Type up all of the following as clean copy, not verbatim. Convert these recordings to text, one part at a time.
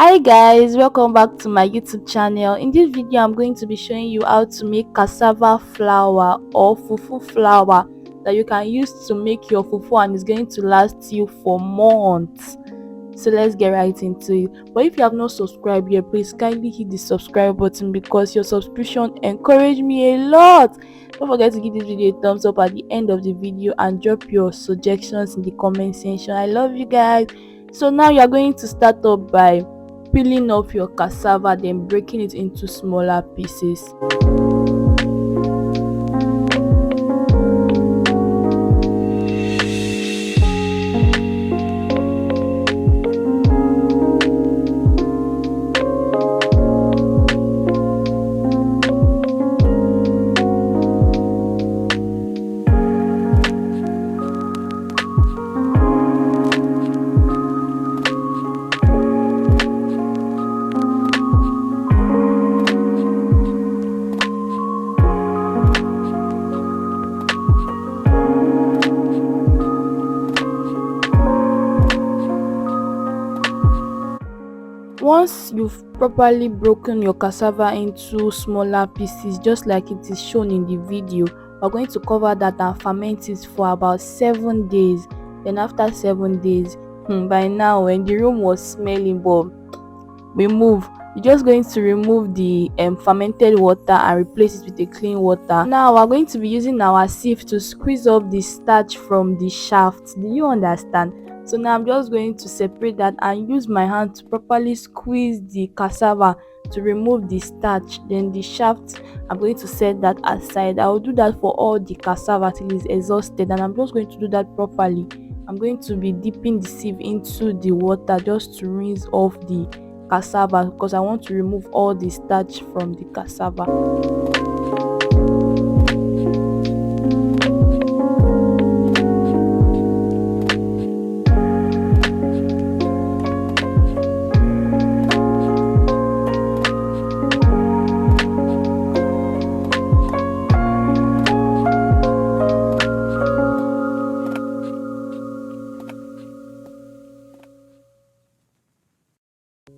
Hi guys, welcome back to my YouTube channel. In this video I'm going to be showing you how to make cassava flour or fufu flour that you can use to make your fufu, and it's going to last you for months. So let's get right into it. But if you have not subscribed yet, please kindly hit the subscribe button because your subscription encourage me a lot. Don't forget to give this video a thumbs up at the end of the video and drop your suggestions in the comment section. I love you guys. So now you are going to start up by peeling off your cassava, then breaking it into smaller pieces. Once you've properly broken your cassava into smaller pieces, just like it is shown in the video, we're going to cover that and ferment it for about 7 days. Then after 7 days, by now when the room was smelling, but you're just going to remove the fermented water and replace it with a clean water. Now we're going to be using our sieve to squeeze off the starch from the shaft. Do you understand? So now I'm just going to separate that and use my hand to properly squeeze the cassava to remove the starch. Then the shaft, I'm going to set that aside. I will do that for all the cassava till it's exhausted, and I'm just going to do that properly. I'm going to be dipping the sieve into the water just to rinse off the cassava because I want to remove all the starch from the cassava.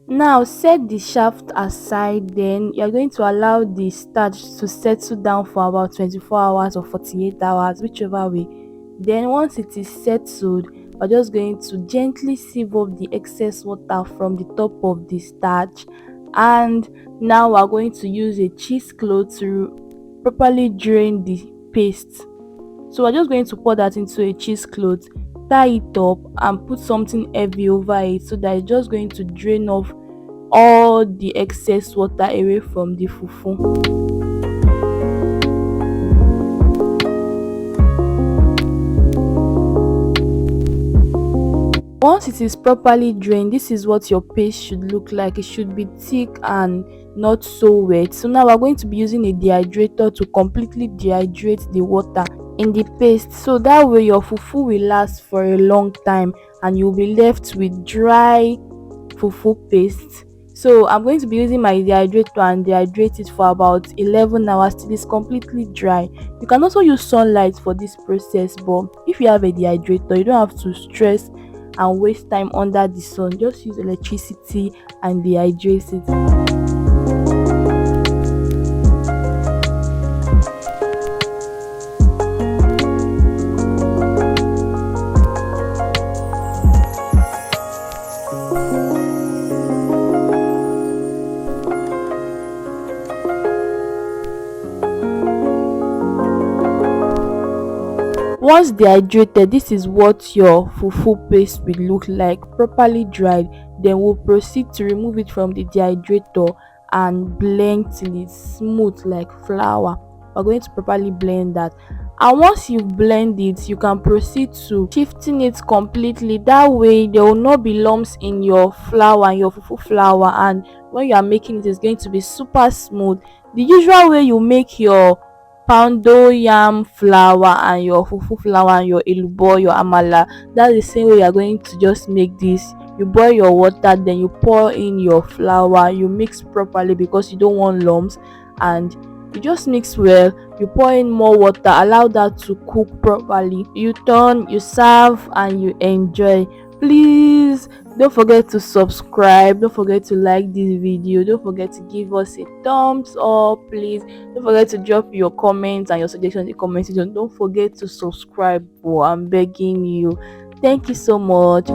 Now set the shaft aside, then you're going to allow the starch to settle down for about 24 hours or 48 hours, whichever way. Then once it is settled, we're just going to gently sieve off the excess water from the top of the starch, and now we're going to use a cheesecloth to properly drain the paste. So we're just going to pour that into a cheesecloth, tie it up and put something heavy over it so that it's just going to drain off all the excess water away from the fufu. Once it is properly drained, this is what your paste should look like. It should be thick and not so wet. So now we're going to be using a dehydrator to completely dehydrate the water in the paste, so that way your fufu will last for a long time and you'll be left with dry fufu paste. So I'm going to be using my dehydrator and dehydrate it for about 11 hours till it's completely dry. You can also use sunlight for this process, but if you have a dehydrator, you don't have to stress and waste time under the sun. Just use electricity and dehydrate it. Once dehydrated, this is what your fufu paste will look like, properly dried. Then we'll proceed to remove it from the dehydrator and blend till it's smooth like flour. We're going to properly blend that, and once you blend it, you can proceed to shifting it completely. That way there will not be lumps in your flour and your fufu flour, and when you are making it, it's going to be super smooth. The usual way you make your poundo yam flour and your fufu flour and your elubo, your amala, that's the same way you are going to just make this. You boil your water, then you pour in your flour, you mix properly because you don't want lumps, and you just mix well. You pour in more water, allow that to cook properly, you turn, you serve and you enjoy. Please don't forget to subscribe, don't forget to like this video, don't forget to give us a thumbs up. Please don't forget to drop your comments and your suggestions in the comment section. Don't forget to subscribe. Oh, I'm begging you. Thank you so much.